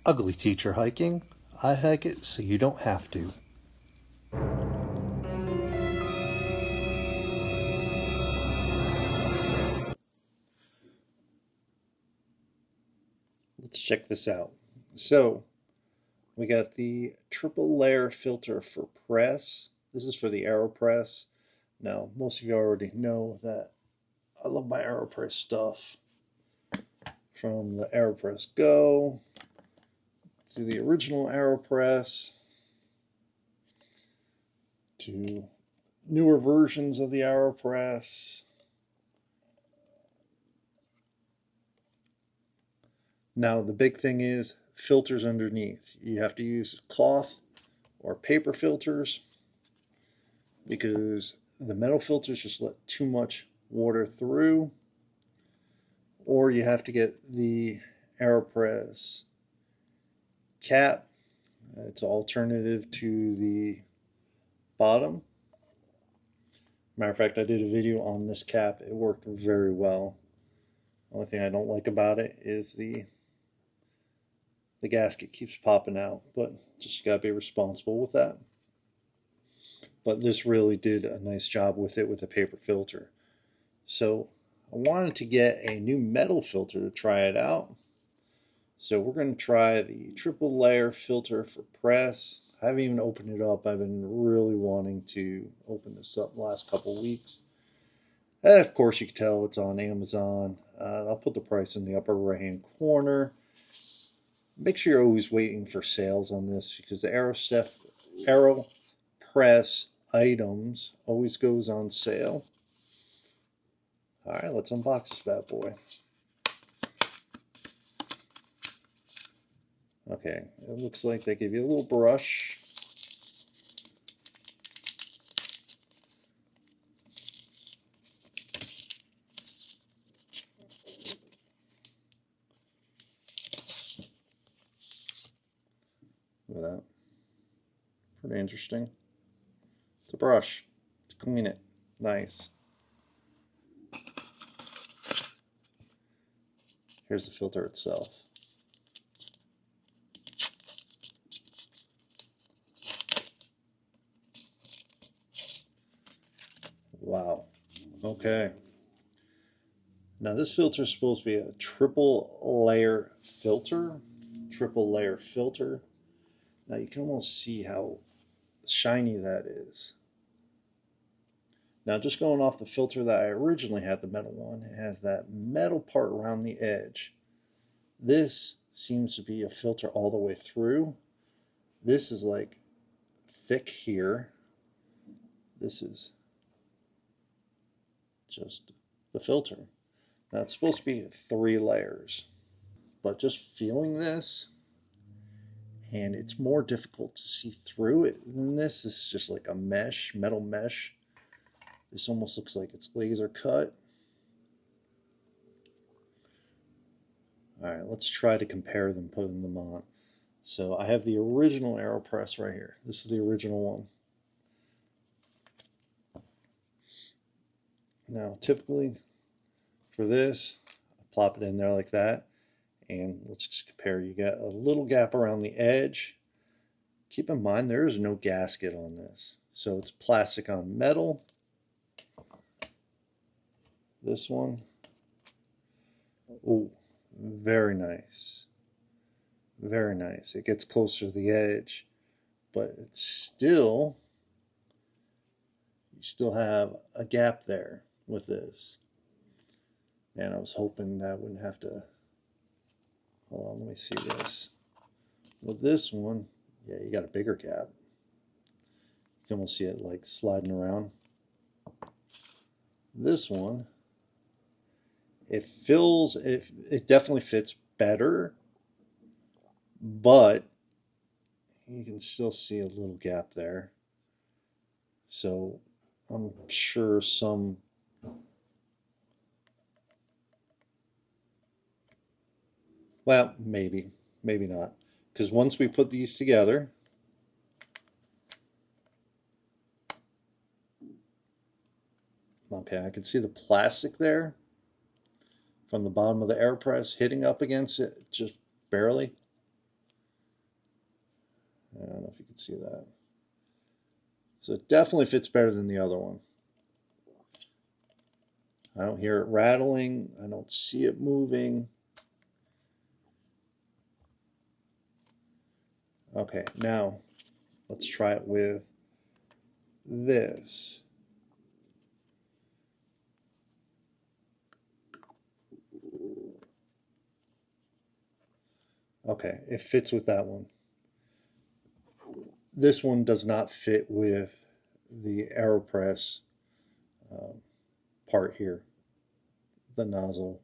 Ugly.Teacher.Hiking. I hike it so you don't have to. Let's check this out. So, we got the triple layer filter for press. This is for the Aeropress. Now, most of you already know that I love my Aeropress stuff. From the Aeropress Go to the original Aeropress to newer versions of the Aeropress. Now the big thing is filters underneath. You have to use cloth or paper filters because the metal filters just let too much water through, or you have to get the Aeropress cap. It's an alternative to the bottom. Matter of fact, I did a video on this cap. It worked very well. The only thing I don't like about it is the gasket keeps popping out, but just gotta be responsible with that. But this really did a nice job with it with the paper filter. So I wanted to get a new metal filter to try it out. So we're going to try the triple layer filter for press. I haven't even opened it up. I've been really wanting to open this up the last couple of weeks. And of course, you can tell it's on Amazon. I'll put the price in the upper right hand corner. Make sure you're always waiting for sales on this because the Aeropress items always goes on sale. All right, let's unbox this bad boy. Okay, it looks like they give you a little brush. Look at that. Pretty interesting. It's a brush to clean it. Nice. Here's the filter itself. Wow. Okay. Now this filter is supposed to be a triple layer filter. Triple layer filter. Now you can almost see how shiny that is. Now just going off the filter that I originally had, the metal one, it has that metal part around the edge. This seems to be a filter all the way through. This is like thick here. This is just the filter. Now it's supposed to be 3 layers, but just feeling this, and it's more difficult to see through it than this. This is just like a mesh, metal mesh. This almost looks like it's laser cut. All right, let's try to compare them, putting them on. So I have the original Aeropress right here. This is the original one. Now, typically for this, I plop it in there like that. And let's just compare. You got a little gap around the edge. Keep in mind there is no gasket on this. So it's plastic on metal. This one. Oh, very nice. Very nice. It gets closer to the edge, but it's still, you still have a gap there with this. And I was hoping that I wouldn't have to, hold on, let me see this. With this one, yeah, you got a bigger gap. You can almost see it like sliding around. This one, it definitely fits better, but you can still see a little gap there. So I'm sure some, well, maybe not. Because once we put these together, okay, I can see the plastic there from the bottom of the Aeropress hitting up against it just barely. I don't know if you can see that. So it definitely fits better than the other one. I don't hear it rattling. I don't see it moving. Okay, now let's try it with this. Okay, it fits with that one. This one does not fit with the Aeropress part here, the nozzle.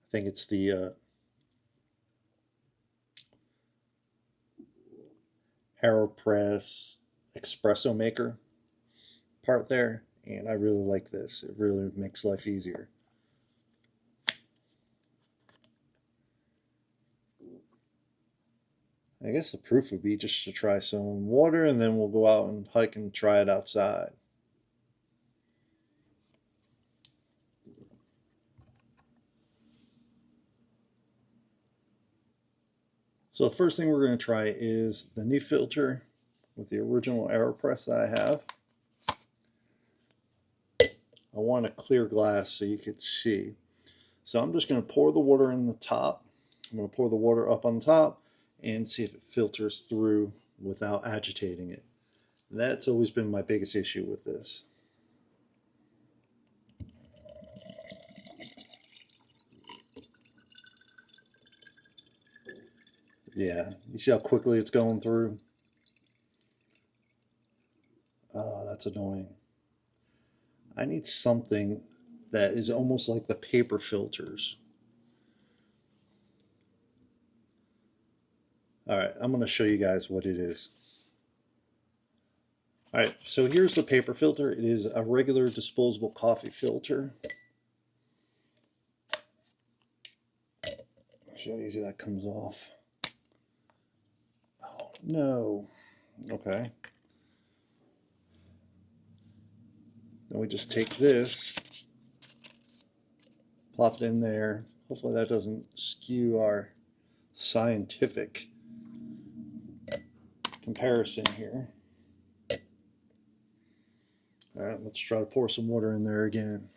I think it's the Aeropress espresso maker part there, and I really like this. It really makes life easier. I guess the proof would be just to try some water, and then we'll go out and hike and try it outside. So the first thing we're going to try is the new filter with the original Aeropress that I have. I want a clear glass so you could see. So I'm just going to pour the water in the top. I'm going to pour the water up on top and see if it filters through without agitating it. That's always been my biggest issue with this. Yeah, you see how quickly it's going through? Oh, that's annoying. I need something that is almost like the paper filters. All right, I'm going to show you guys what it is. All right, so here's the paper filter. It is a regular disposable coffee filter. See how easy that comes off. Oh, no. Okay. Then we just take this, plop it in there. Hopefully that doesn't skew our scientific comparison here. All right, let's try to pour some water in there again.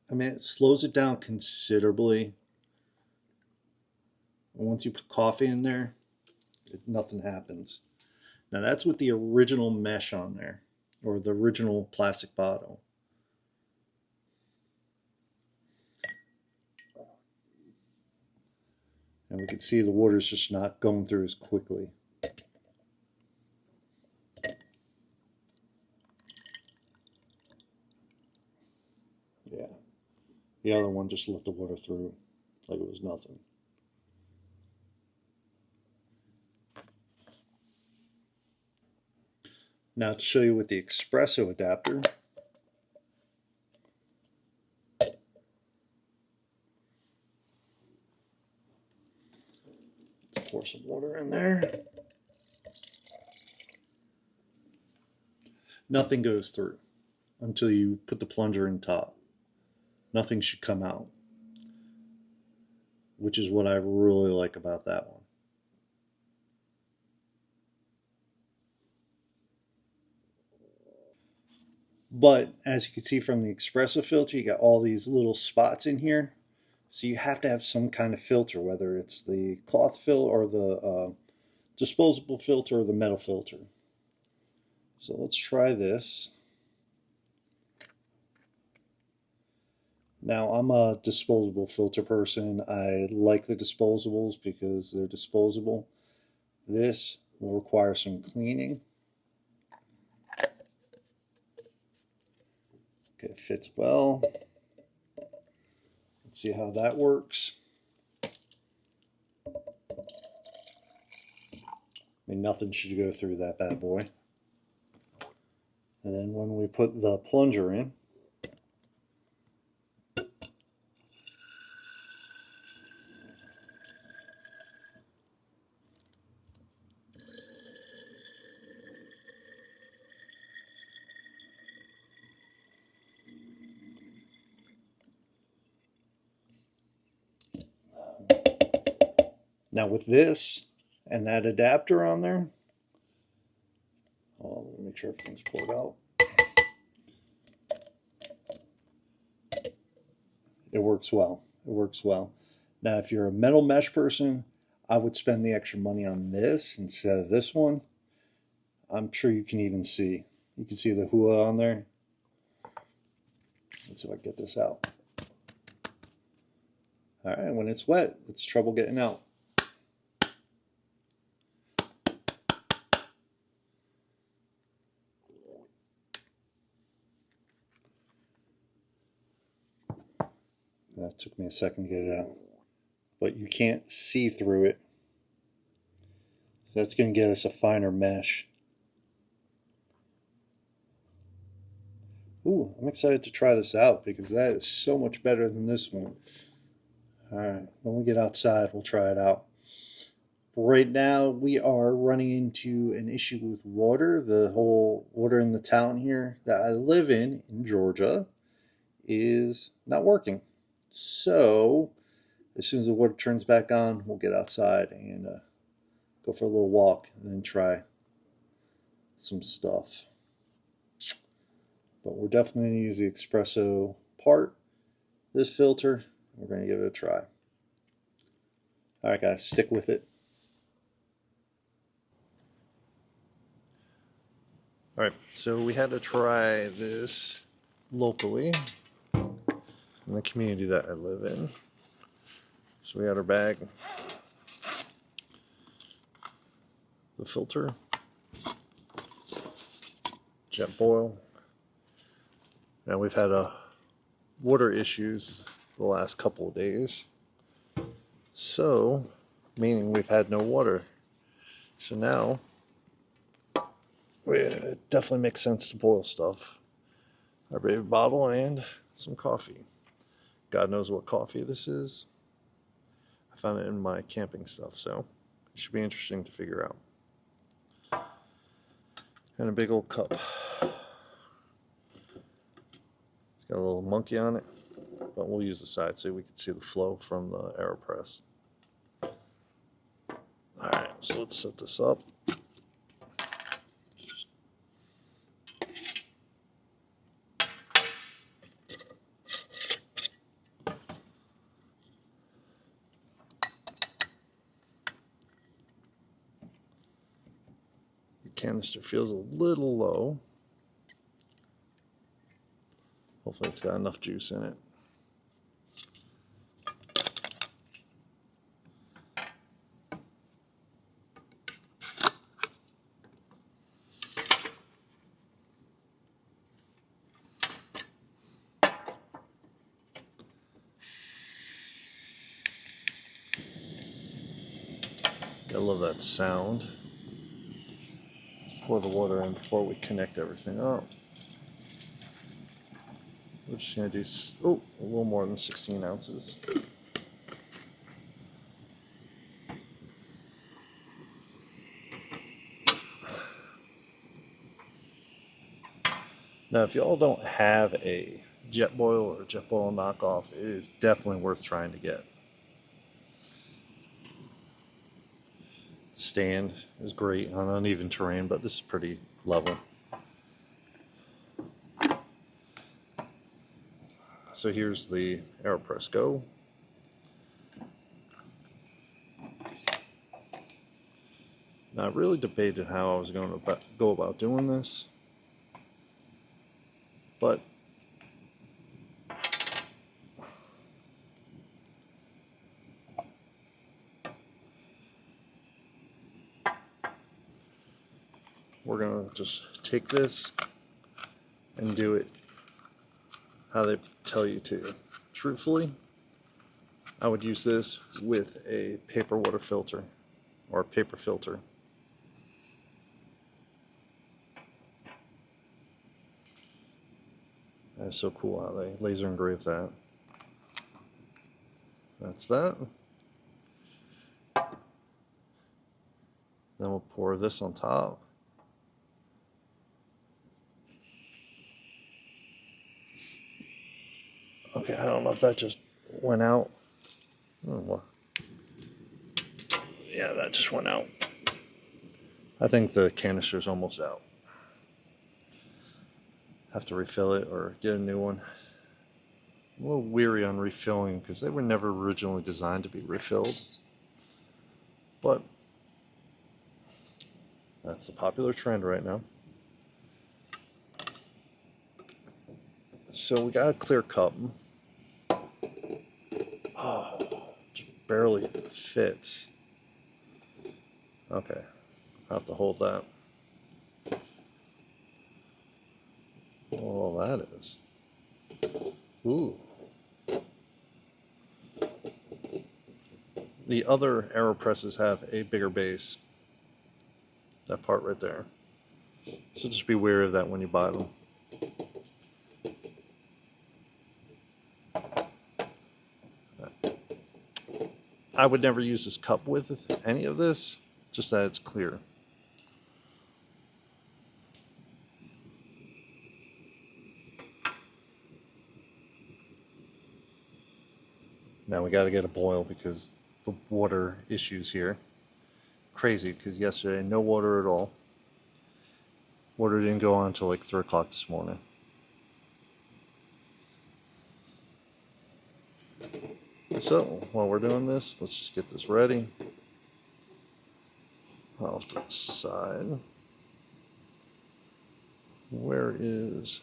I mean, it slows it down considerably. Once you put coffee in there, nothing happens. Now that's with the original mesh on there, or the original plastic bottle. And we can see the water's just not going through as quickly. Yeah. The other one just let the water through like it was nothing. Now to show you with the espresso adapter, let's pour some water in there. Nothing goes through until you put the plunger in top. Nothing should come out, which is what I really like about that one. But as you can see from the espresso filter, you got all these little spots in here. So you have to have some kind of filter, whether it's the cloth filter or the disposable filter or the metal filter. So let's try this. Now I'm a disposable filter person. I like the disposables because they're disposable. This will require some cleaning. Okay, it fits well. Let's see how that works. I mean, nothing should go through that bad boy. And then when we put the plunger in, Now with this and that adapter on there, let me make sure everything's pulled out. It works well. It works well. Now, if you're a metal mesh person, I would spend the extra money on this instead of this one. I'm sure you can even see. You can see the hua on there. Let's see if I can get this out. All right, when it's wet, it's trouble getting out. That took me a second to get it out. But you can't see through it. That's going to get us a finer mesh. Ooh, I'm excited to try this out because that is so much better than this one. Alright, when we get outside, we'll try it out. Right now, we are running into an issue with water. The whole water in the town here that I live in Georgia, is not working. So, as soon as the water turns back on, we'll get outside and go for a little walk and then try some stuff. But we're definitely going to use the espresso part, this filter. We're going to give it a try. Alright guys, stick with it. Alright, so we had to try this locally in the community that I live in. So we had our bag, the filter, Jetboil. Now we've had water issues the last couple of days, so meaning we've had no water. So now it definitely makes sense to boil stuff. Our baby bottle and some coffee. God knows what coffee this is. I found it in my camping stuff, so it should be interesting to figure out. And a big old cup. It's got a little monkey on it, but we'll use the side so we can see the flow from the Aeropress. Alright, so let's set this up. The canister feels a little low. Hopefully it's got enough juice in it. I love that sound. Let's pour the water in before we connect everything up. We're just going to do a little more than 16 ounces. Now, if y'all don't have a Jetboil or Jetboil knockoff, it is definitely worth trying to get. The stand is great on uneven terrain, but this is pretty level. So here's the Aeropress Go. Now, I really debated how I was going to go about doing this, but we're going to just take this and do it how they tell you to. Truthfully, I would use this with a paper water filter or a paper filter. That's so cool how they laser engrave that. That's that. Then we'll pour this on top. Okay, I don't know if that just went out. Oh, well. Yeah, that just went out. I think the canister's almost out. Have to refill it or get a new one. I'm a little weary on refilling because they were never originally designed to be refilled. But that's the popular trend right now. So we got a clear cup. Oh, just barely fits. Okay, I'll have to hold that. Oh, that is. Ooh. The other Aeropresses have a bigger base. That part right there. So just be wary of that when you buy them. I would never use this cup with any of this, just that it's clear. Now we got to get a boil because the water issues here. Crazy, because yesterday no water at all. Water didn't go on until like 3 o'clock this morning. So while we're doing this, let's just get this ready. Off to the side. Where is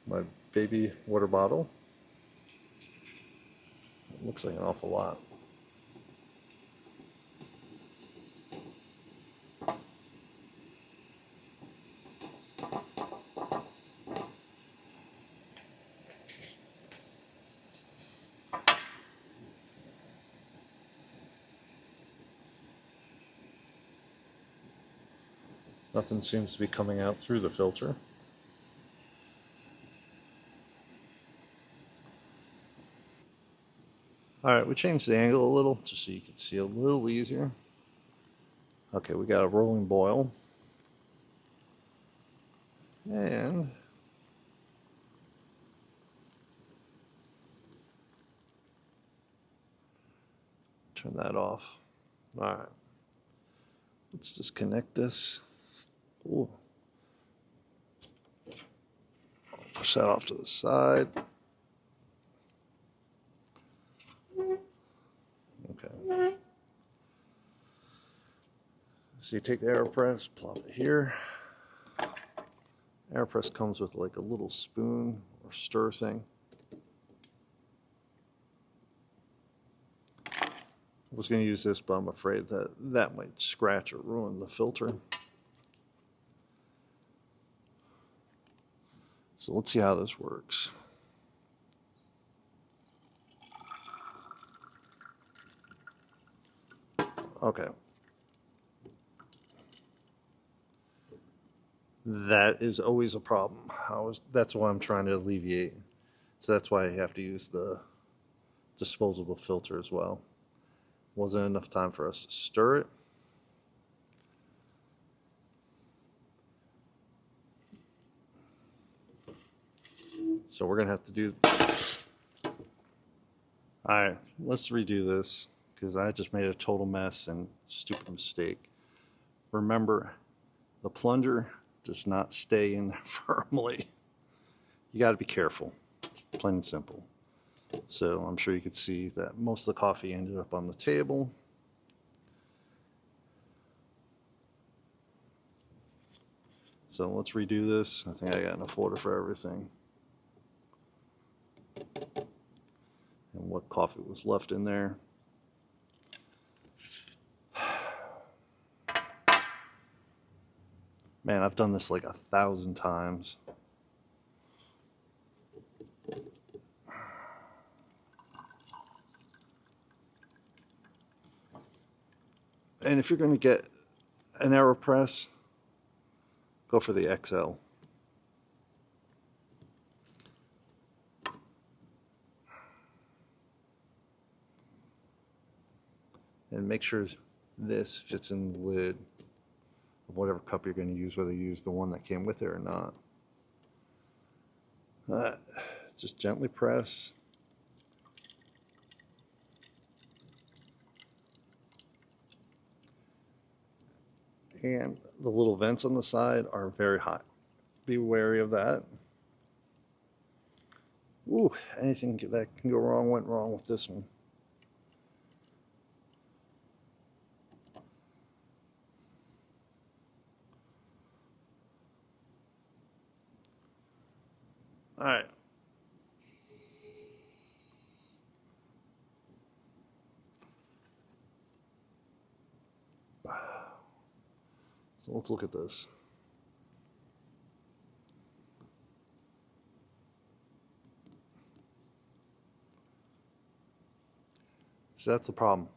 my baby water bottle? It looks like an awful lot. Nothing seems to be coming out through the filter. Alright, we changed the angle a little just so you can see a little easier. Okay, we got a rolling boil. And turn that off. Alright. Let's disconnect this. Ooh. Push that off to the side. Okay. So you take the Aeropress, plop it here. Aeropress comes with like a little spoon or stir thing. I was going to use this, but I'm afraid that that might scratch or ruin the filter. So let's see how this works. Okay. That is always a problem. That's why I'm trying to alleviate. So that's why I have to use the disposable filter as well. Wasn't enough time for us to stir it. So we're going to have to do... Alright, let's redo this because I just made a total mess and stupid mistake. Remember, the plunger does not stay in there firmly. You got to be careful, plain and simple. So I'm sure you could see that most of the coffee ended up on the table. So let's redo this. I think I got enough water for everything. And what coffee was left in there. Man, I've done this like 1,000 times. And if you're going to get an Aeropress, go for the XL. And make sure this fits in the lid of whatever cup you're going to use, whether you use the one that came with it or not. Just gently press. And the little vents on the side are very hot. Be wary of that. Ooh, anything that can go wrong went wrong with this one. All right. So let's look at this. So that's the problem.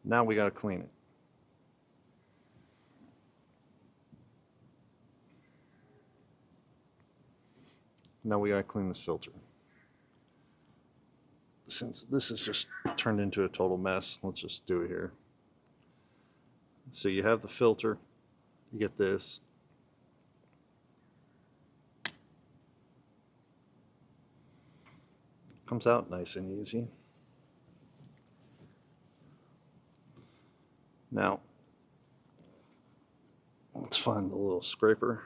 Now we got to clean it. Now we got to clean this filter. Since this has just turned into a total mess, let's just do it here. So you have the filter, you get this. Comes out nice and easy. Now, let's find the little scraper.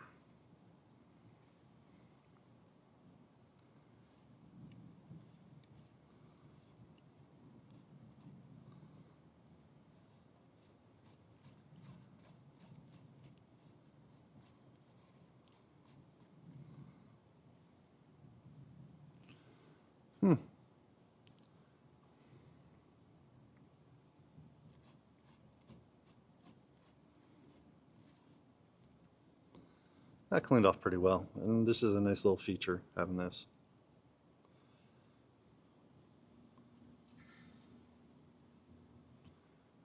That cleaned off pretty well, and this is a nice little feature, having this.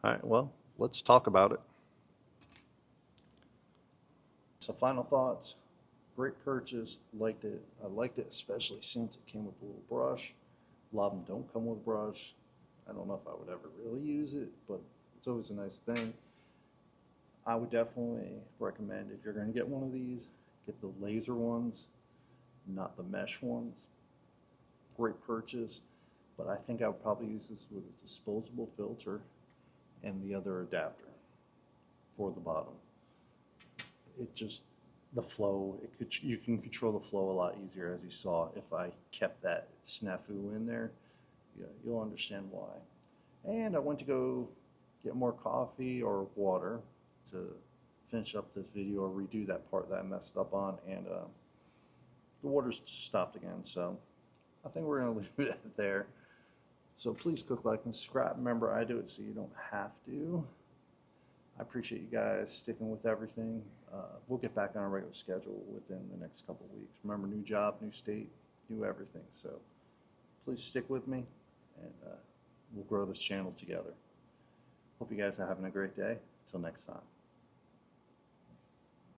All right, well, let's talk about it. So final thoughts, great purchase, liked it. I liked it especially since it came with a little brush. A lot of them don't come with a brush. I don't know if I would ever really use it, but it's always a nice thing. I would definitely recommend, if you're going to get one of these, get the laser ones, not the mesh ones. Great purchase, but I think I would probably use this with a disposable filter and the other adapter for the bottom. It just, the flow, you can control the flow a lot easier, as you saw. If I kept that snafu in there, yeah, you'll understand why. And I went to go get more coffee or water to finish up this video or redo that part that I messed up on, and the water's stopped again, so I think we're going to leave it there. So please click like and subscribe. Remember, I do it so you don't have to. I appreciate you guys sticking with everything. We'll get back on our regular schedule within the next couple of weeks. Remember, new job, new state, new everything. So please stick with me, and we'll grow this channel together. Hope you guys are having a great day. Till next time.